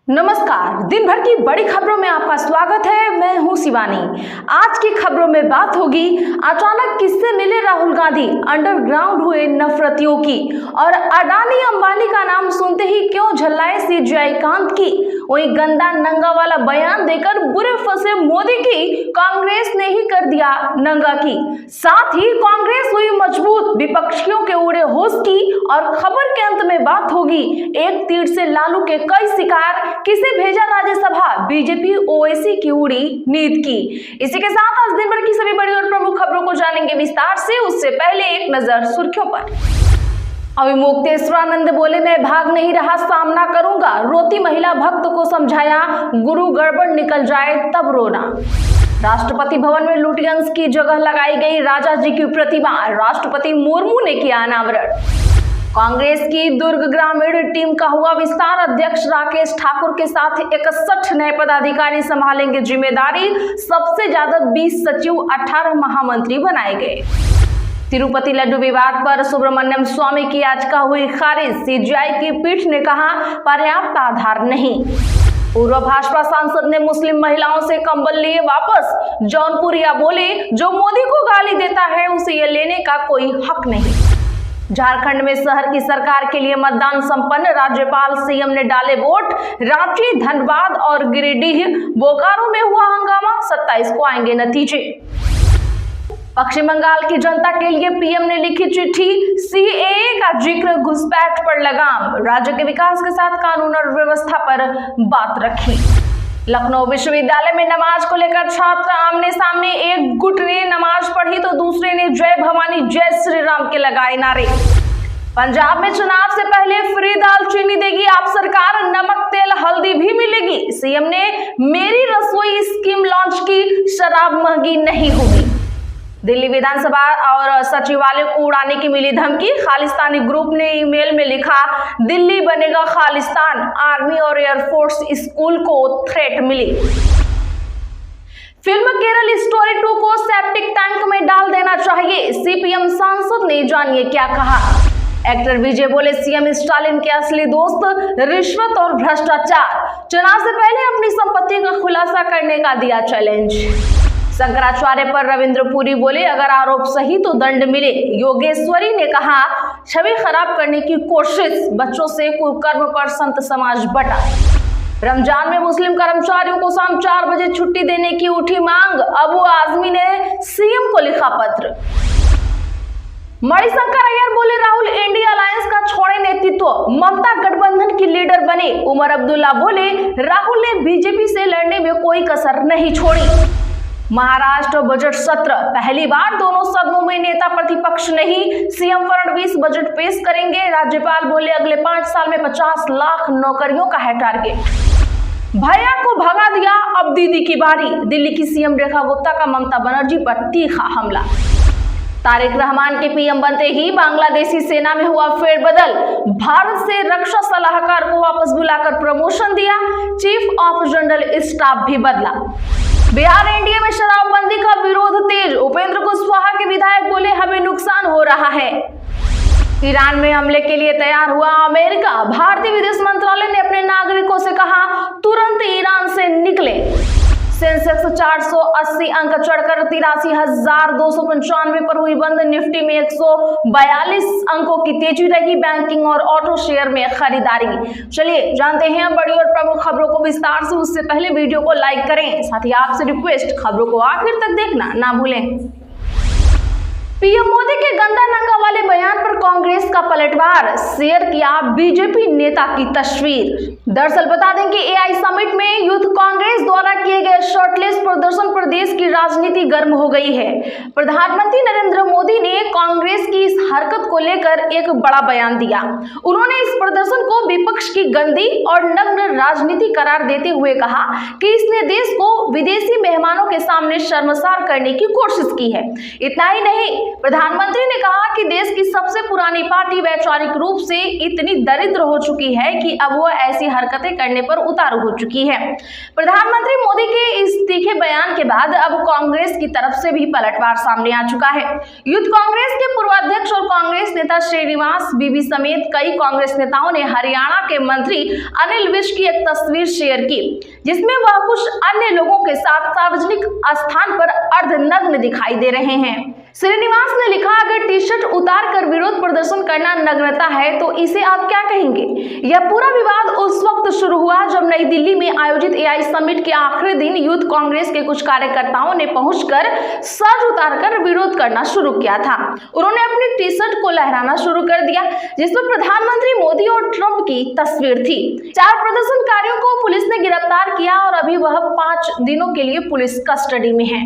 नमस्कार, दिन भर की बड़ी खबरों में आपका स्वागत है। मैं हूं शिवानी। आज की खबरों में बात होगी अचानक किससे मिले राहुल गांधी, अंडरग्राउंड हुए नफरतियों की, और अडानी अंबानी का नाम सुनते ही क्यों झल्लाए सीजेआई कांत की। वहीं गंदा नंगा वाला बयान देकर बुरे फंसे मोदी की कांग्रेस ने ही कर दिया नंगा की। साथ ही कांग्रेस हुई मजबूत, विपक्षियों के उड़े होश की, और खबर के अंत में बात होगी एक तीर से लालू के कई शिकार, किसे भेजा राज्यसभा, बीजेपी ओवैसी की उड़ी नींद की। इसी के साथ आज दिन भर की सभी बड़ी और प्रमुख खबरों को जानेंगे विस्तार से। उससे पहले एक नजर सुर्खियों पर। अविमुक्तेश्वरानंद बोले, मैं भाग नहीं रहा, सामना करूंगा। रोती महिला भक्त को समझाया, गुरु गड़बड़ निकल जाए तब रोना। राष्ट्रपति भवन में लुटियंस की जगह लगाई गई राजा जी की प्रतिमा, राष्ट्रपति मुर्मू ने किया अनावरण। कांग्रेस की दुर्ग ग्रामीण टीम का हुआ विस्तार, अध्यक्ष राकेश ठाकुर के साथ 61 नए पदाधिकारी संभालेंगे जिम्मेदारी। सबसे ज्यादा 20 सचिव, 18 महामंत्री बनाए गए। तिरुपति लड्डू विवाद पर सुब्रमण्यम स्वामी की याचिका हुई खारिज, सीजेआई की पीठ ने कहा पर्याप्त आधार नहीं। पूर्व भाजपा सांसद ने मुस्लिम महिलाओं से कंबल लिए वापस, जौनपुरिया बोले जो मोदी को गाली देता है उसे ये लेने का कोई हक नहीं। झारखंड में शहर की सरकार के लिए मतदान संपन्न, राज्यपाल सीएम ने डाले वोट। रांची, धनबाद और गिरिडीह, बोकारो में हुआ हंगामा, 27 को आएंगे नतीजे। पश्चिम बंगाल की जनता के लिए पीएम ने लिखी चिट्ठी, सीएए का जिक्र, घुसपैठ पर लगाम, राज्य के विकास के साथ कानून और व्यवस्था पर बात रखी। लखनऊ विश्वविद्यालय में नमाज को लेकर छात्र आमने सामने, एक गुट ने नमाज पढ़ी तो दूसरे ने जय भवानी जय श्री राम के लगाए नारे। पंजाब में चुनाव से पहले फ्री दाल चीनी देगी आप सरकार, नमक तेल हल्दी भी मिलेगी। सीएम ने मेरी रसोई स्कीम लॉन्च की, शराब महंगी नहीं होगी। दिल्ली विधानसभा और सचिवालय को उड़ाने की मिली धमकी, खालिस्तानी ग्रुप ने ईमेल में लिखा दिल्ली बनेगा खालिस्तान, आर्मी और एयरफोर्स स्कूल को थ्रेट मिली। फिल्म केरल स्टोरी 2 को सेप्टिक टैंक में डाल देना चाहिए, सीपीएम सांसद ने जानिए क्या कहा। एक्टर विजय बोले सीएम स्टालिन के असली दोस्त रिश्वत और भ्रष्टाचार, चुनाव से पहले अपनी संपत्ति का खुलासा करने का दिया चैलेंज। शंकराचार्य पर रविंद्रपुरी बोले अगर आरोप सही तो दंड मिले। योगेश्वरी ने कहा छवि खराब करने की कोशिश, बच्चों से कुकर्म पर संत समाज बटा। रमजान में मुस्लिम कर्मचारियों को शाम 4 बजे छुट्टी देने की उठी मांग, अबू आजमी ने सीएम को लिखा पत्र। मणिशंकर अय्यर बोले राहुल इंडिया अलायंस का छोड़े नेतृत्व, ममता गठबंधन की लीडर बने। उमर अब्दुल्ला बोले राहुल ने बीजेपी से लड़ने में कोई कसर नहीं छोड़ी। महाराष्ट्र बजट सत्र, पहली बार दोनों सदनों में नेता प्रतिपक्ष नहीं, सीएम फडणवीस बजट पेश करेंगे। राज्यपाल बोले अगले 5 साल में 50 लाख नौकरियों का है टारगेट। भैया को भगा दिया, अब दीदी की बारी, दिल्ली की सीएम रेखा गुप्ता का ममता बनर्जी पर तीखा हमला। तारिक रहमान के पीएम बनते ही बांग्लादेशी सेना में हुआ फेरबदल, भारत से रक्षा सलाहकार को वापस बुलाकर प्रमोशन दिया, चीफ ऑफ जनरल स्टाफ भी बदला। बिहार एनडीए में शराबबंदी का विरोध तेज, उपेंद्र कुशवाहा के विधायक बोले हमें नुकसान हो रहा है। ईरान में हमले के लिए तैयार हुआ अमेरिका, भारतीय विदेश मंत्रालय ने अपने नागरिकों से कहा तुरंत ईरान से निकले। सेंसेक्स 480 अंक चढ़कर 83,295 पर हुई बंद, निफ्टी में 142 अंकों की तेजी रही, बैंकिंग और ऑटो शेयर में खरीदारी। चलिए जानते हैं बड़ी और प्रमुख खबरों को विस्तार से। उससे पहले वीडियो को लाइक करें, साथ ही आपसे रिक्वेस्ट खबरों को आखिर तक देखना ना भूलें। पीएम मोदी के गंदा नंगा वाले बयान पर कांग्रेस का पलटवार, शेयर किया बीजेपी नेता की तस्वीर। दरअसल बता दें कि एआई समिट में यूथ कांग्रेस द्वारा किए गए शर्टलेस प्रदर्शन पर देश की राजनीति गर्म हो गई है। प्रधानमंत्री नरेंद्र मोदी ने कांग्रेस की इस हरकत को लेकर एक बड़ा बयान दिया। उन्होंने इस प्रदर्शन को विपक्ष की गंदी और नग्न राजनीति करार देते हुए कहा कि इसने देश को विदेशी मेहमानों के सामने शर्मसार करने की कोशिश की है। इतना ही नहीं, प्रधानमंत्री ने कहा कि देश की सबसे पुरानी पार्टी वैचारिक रूप से इतनी दरिद्र हो चुकी है कि अब वह ऐसी हरकतें करने पर उतारू हो चुकी है। प्रधानमंत्री मोदी के इस तीखे बयान के बाद अब कांग्रेस की तरफ से भी पलटवार सामने आ चुका है। यूथ कांग्रेस के पूर्व अध्यक्ष और कांग्रेस नेता श्रीनिवास बीवी समेत कई कांग्रेस नेताओं ने हरियाणा के मंत्री अनिल विज की एक तस्वीर शेयर की, जिसमें वह कुछ अन्य लोगों के साथ सार्वजनिक स्थान पर अर्धनग्न दिखाई दे रहे हैं। श्रीनिवास ने लिखा, अगर टी शर्ट उतार कर विरोध प्रदर्शन करना नग्नता है तो इसे आप क्या कहेंगे। यह पूरा विवाद उस वक्त शुरू हुआ जब नई दिल्ली में आयोजित एआई समिट के आखिरी दिन यूथ कांग्रेस के कुछ कार्यकर्ताओं ने पहुंचकर सर उतारकर विरोध करना शुरू किया था। उन्होंने अपनी टी शर्ट को लहराना शुरू कर दिया, जिसमें प्रधानमंत्री मोदी और ट्रंप की तस्वीर थी। 4 प्रदर्शनकारियों को पुलिस ने गिरफ्तार किया और अभी वह 5 दिनों के लिए पुलिस कस्टडी में है।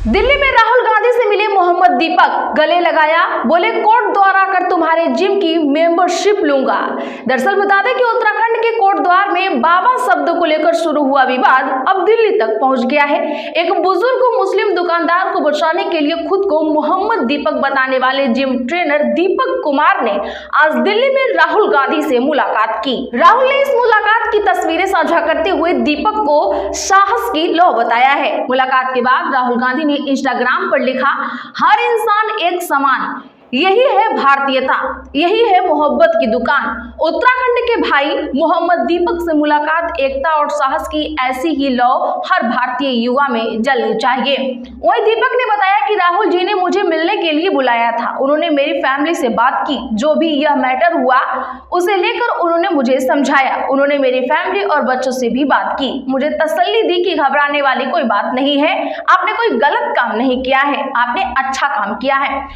दिल्ली में राहुल गांधी से मिले मोहम्मद दीपक, गले लगाया, बोले कोर्ट द्वारा कर तुम्हारे जिम की मेंबरशिप लूंगा। दरअसल बता दें कि उत्तराखंड के कोर्ट द्वार में बाबा शब्द को लेकर शुरू हुआ विवाद अब दिल्ली तक पहुंच गया है। एक बुजुर्ग मुस्लिम दुकानदार को बचाने के लिए खुद को मोहम्मद दीपक बताने वाले जिम ट्रेनर दीपक कुमार ने आज दिल्ली में राहुल गांधी से मुलाकात की। राहुल ने इस मुलाकात की तस्वीरें साझा करते हुए दीपक को साहस की लौ बताया है। मुलाकात के बाद राहुल गांधी ने इंस्टाग्राम पर लिखा, हर इंसान एक समान, यही है भारतीयता, यही है मोहब्बत की दुकान। उत्तराखंड के भाई मोहम्मद दीपक से मुलाकात एकता और साहस की ऐसी ही लौ हर भारतीय युवा में जलनी चाहिए। वहीं दीपक ने बताया कि राहुल जी ने मुझे मिलने के लिए बुलाया था। उन्होंने मेरी फैमिली से बात की, जो भी यह मैटर हुआ उसे लेकर उन्होंने मुझे समझाया। उन्होंने मेरी फैमिली और बच्चों से भी बात की, मुझे तसल्ली दी कि घबराने वाली कोई बात नहीं है, आपने कोई गलत काम नहीं किया है, आपने अच्छा काम किया है।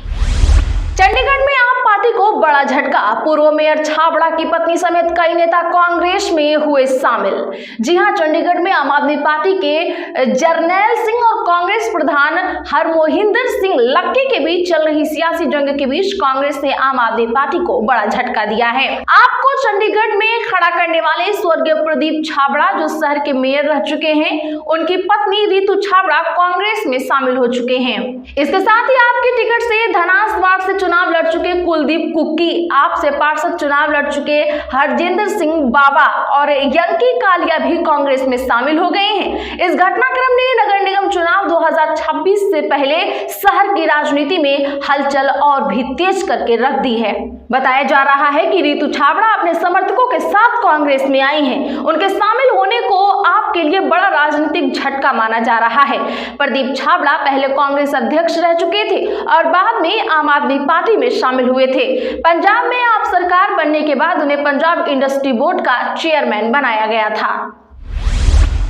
चंडीगढ़ में आप पार्टी को बड़ा झटका, पूर्व मेयर छाबड़ा की पत्नी समेत कई नेता कांग्रेस में हुए शामिल। जी हां, चंडीगढ़ में आम आदमी पार्टी के जरनैल सिंह और कांग्रेस प्रधान हरमोहिंदर सिंह लक्की के बीच चल रही सियासी जंग के बीच कांग्रेस ने आम आदमी पार्टी को बड़ा झटका दिया है। आपको चंडीगढ़ में खड़ा करने वाले स्वर्गीय प्रदीप छाबड़ा, जो शहर के मेयर रह चुके हैं, उनकी पत्नी रितु छाबड़ा कांग्रेस में शामिल हो चुके हैं। इसके साथ ही आपके टिकट से धनास वार्ड से चुनाव लड़ चुके कुलदीप कुक्की, आप से पार्षद चुनाव लड़ चुके हरजिंदर सिंह बाबा और यंकी कालिया भी कांग्रेस में शामिल हो गए हैं। इस घटनाक्रम ने नगर निगम चुनाव 2026 से पहले शहर की राजनीति में हलचल और भी तेज करके रख दी है। बताया जा रहा है कि रितु छाबड़ा अपने समर्थकों के साथ कांग्रेस में आई हैं। उनके शामिल होने को आपके लिए बड़ा राजनीतिक झटका माना जा रहा है। प्रदीप छाबड़ा पहले कांग्रेस अध्यक्ष रह चुके थे और बाद में आम आदमी पार्टी में शामिल हुए थे। पंजाब में आप सरकार बनने के बाद उन्हें पंजाब इंडस्ट्री बोर्ड का चेयरमैन बनाया गया था।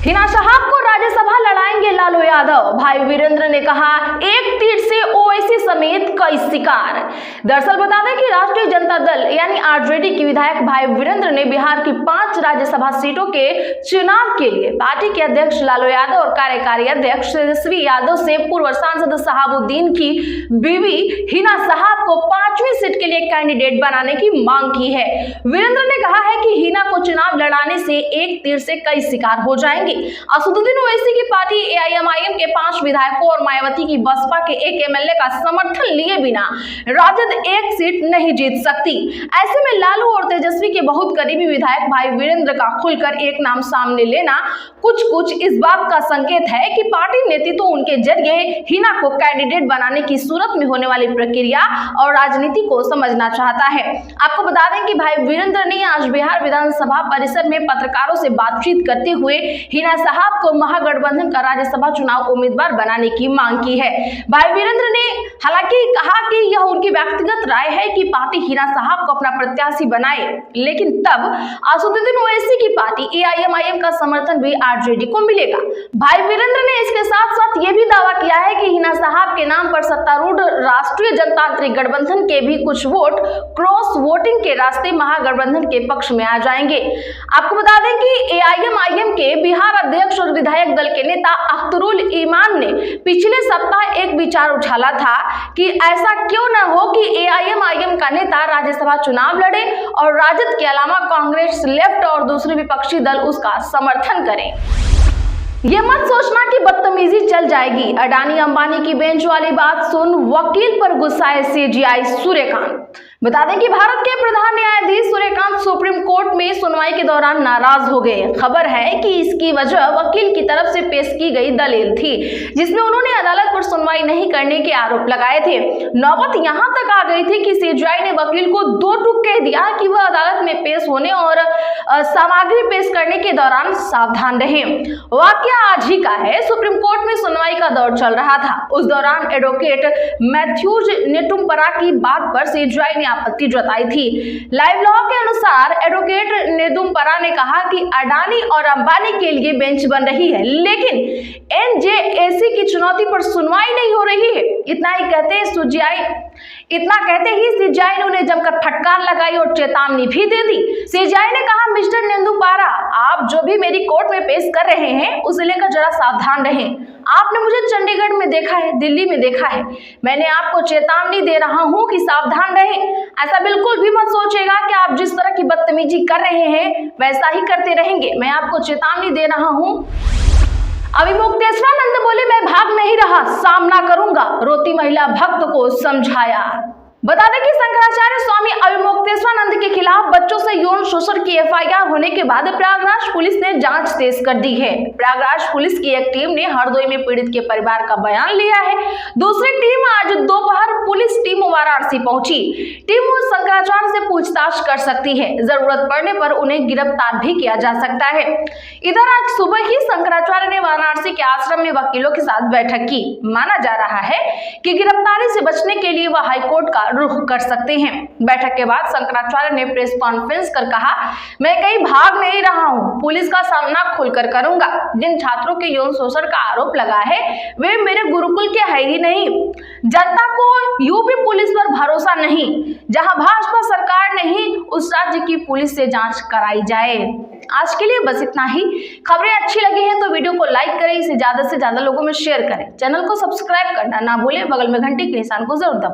हिना साहब को राज्यसभा लड़ाएंगे लालू यादव, भाई वीरेंद्र ने कहा, एक तीर से ओवैसी समेत कई शिकार। दरअसल बता दें कि राष्ट्रीय जनता दल यानी आरजेडी के विधायक भाई वीरेंद्र ने बिहार की 5 राज्यसभा सीटों के चुनाव के लिए पार्टी के अध्यक्ष लालू यादव और कार्यकारी अध्यक्ष तेजस्वी यादव से पूर्व सांसद शहाबुद्दीन की बीवी हिना साहब को 5वीं सीट के लिए कैंडिडेट बनाने की मांग की है। वीरेंद्र ने कहा है कि हिना को चुनाव लड़ाने से एक तीर से कई शिकार हो जाएंगे। असदुद्दीन ओवैसी की पार्टी एआईएमआईएम के 5 विधायकों और मायावती की बसपा के 1 एमएलए का समर्थन लिए बिना राजद एक सीट नहीं जीत सकती। ऐसे में लालू और तेजस्वी के बहुत करीबी विधायक भाई वीरेंद्र का खुलकर एक नाम सामने लेना कुछ इस बात का संकेत है कि पार्टी नेतृत्व उनके जरिए हिना को कैंडिडेट बनाने की सूरत में होने वाली प्रक्रिया और राजनीति को समझना चाहता है। आपको बता दें कि भाई वीरेंद्र ने आज बिहार विधानसभा परिसर में पत्रकारों से बातचीत करते हुए हिना साहब को महागठबंधन का राज्यसभा चुनाव उम्मीदवार बनाने की मांग की है। भाई वीरेंद्र ने हालांकि कहा कि यह उनकी व्यक्तिगत राय है कि पार्टी हिना साहब को अपना प्रत्याशी बनाए, लेकिन तब असदुद्दीन ओवैसी की पार्टी एआईएमआईएम का समर्थन भी आरजेडी को मिलेगा। भाई वीरेंद्र ने इसके साथ साथ यह भी दावा किया है कि हिना साहब के नाम पर सत्तारूढ़ राष्ट्रीय जनतांत्रिक गठबंधन के भी कुछ वोट क्रॉस वोटिंग के रास्ते महागठबंधन के पक्ष में आ जाएंगे। आपको बता दें कि एआईएमआईएम के बिहार अध्यक्ष और विधायक दल के नेता अख्तरुल ईमान ने पिछले सप्ताह एक विचार उछाला था कि ऐसा क्यों न हो कि एआईएमआईएम का नेता राज्यसभा चुनाव लड़े और राजद के अलावा कांग्रेस, लेफ्ट और दूसरे विपक्षी दल उसका समर्थन करें। ये मत सोचना कि बदतमीजी चल जाएगी, अडानी अंबानी की बेंच वाली बात सुन वकील पर गुस्साए सीजीआई सूर्यकांत। बता दें कि भारत के प्रधान न्यायाधीश सूर्यकांत सुप्रीम कोर्ट में सुनवाई के दौरान नाराज हो गए। खबर है कि इसकी वजह वकील की तरफ से पेश की गई दलील थी, जिसमें उन्होंने अदालत पर सुनवाई नहीं करने के आरोप लगाए थे। नौबत यहां तक आ गई थी कि सीजेआई ने वकील को दो टूक कह दिया कि वह अदालत में पेश होने और सामग्री पेश करने के दौरान सावधान रहे। वाकया आज ही का है। सुप्रीम कोर्ट में सुनवाई का दौर चल रहा था। उस दौरान एडवोकेट मैथ्यूज नेदुम्परा की बात पर सीजेआई ने आपत्ति जताई थी। लाइव लॉ के अनुसार एडवोकेट नेदुम्परा ने कहा कि अडानी और अंबानी के लिए बेंच बन रही है, लेकिन एनजेएसी की चुनौती पर सुनवाई नहीं हो रही है। इतना कहते ही सीजेआई ने उन्हें जमकर फटकार लगाई और चेतावनी भी दे दी। सीजेआई ने कहा, मिस्टर नेदुम्परा, आप जो भी मेरी कोर्ट में पेश कर रहे हैं उसे लेकर जरा सावधान रहें। आपने मुझे चंडीगढ़ में देखा है, दिल्ली में देखा है। मैंने आपको चेतावनी दे रहा हूं कि सावधान रहें। ऐसा बिल्कुल भी मत सोचेगा कि आप जिस तरह की बदतमीजी कर रहे हैं वैसा ही करते रहेंगे। मैं आपको चेतावनी दे रहा हूं। अविमुक्तेश्वरानंद बोले, मैं भाग नहीं रहा, सामना करूंगा। रोती महिला भक्त को समझाया। बता दें कि शंकराचार्य स्वामी अविमुक्तेश्वरानंद के खिलाफ बच्चों से यौन शोषण की एफआईआर होने के बाद प्रयागराज पुलिस ने जांच तेज कर दी है। प्रयागराज पुलिस की एक टीम ने हरदोई में पीड़ित के परिवार का बयान लिया है। दूसरी टीम आज दोपहर पुलिस टीम वाराणसी पहुंची। टीम शंकराचार्य से पूछताछ कर सकती है। जरूरत पड़ने पर उन्हें गिरफ्तार भी किया जा सकता है। इधर आज सुबह ही शंकराचार्य ने वाराणसी के आश्रम में वकीलों के साथ बैठक की। माना जा रहा है कि गिरफ्तारी से बचने के लिए वह हाईकोर्ट का रुख कर सकते हैं। बैठक के बाद शंकराचार्य ने प्रेस कॉन्फ्रेंस कर कहा, मैं कहीं भाग नहीं रहा हूं, पुलिस का सामना खुलकर करूंगा। जिन छात्रों के यौन शोषण का आरोप लगा है वे मेरे गुरुकुल के है ही नहीं। जनता को यूपी पुलिस पर भरोसा नहीं। जहां भाजपा सरकार नहीं, उस राज्य की पुलिस से जांच कराई जाए। आज के लिए बस इतना ही। खबरें अच्छी लगी हैं तो वीडियो को लाइक करें, इसे ज्यादा से ज्यादा लोगों में शेयर करें। चैनल को सब्सक्राइब करना ना भूलें, बगल में घंटी के निशान को जरूर दबाएं।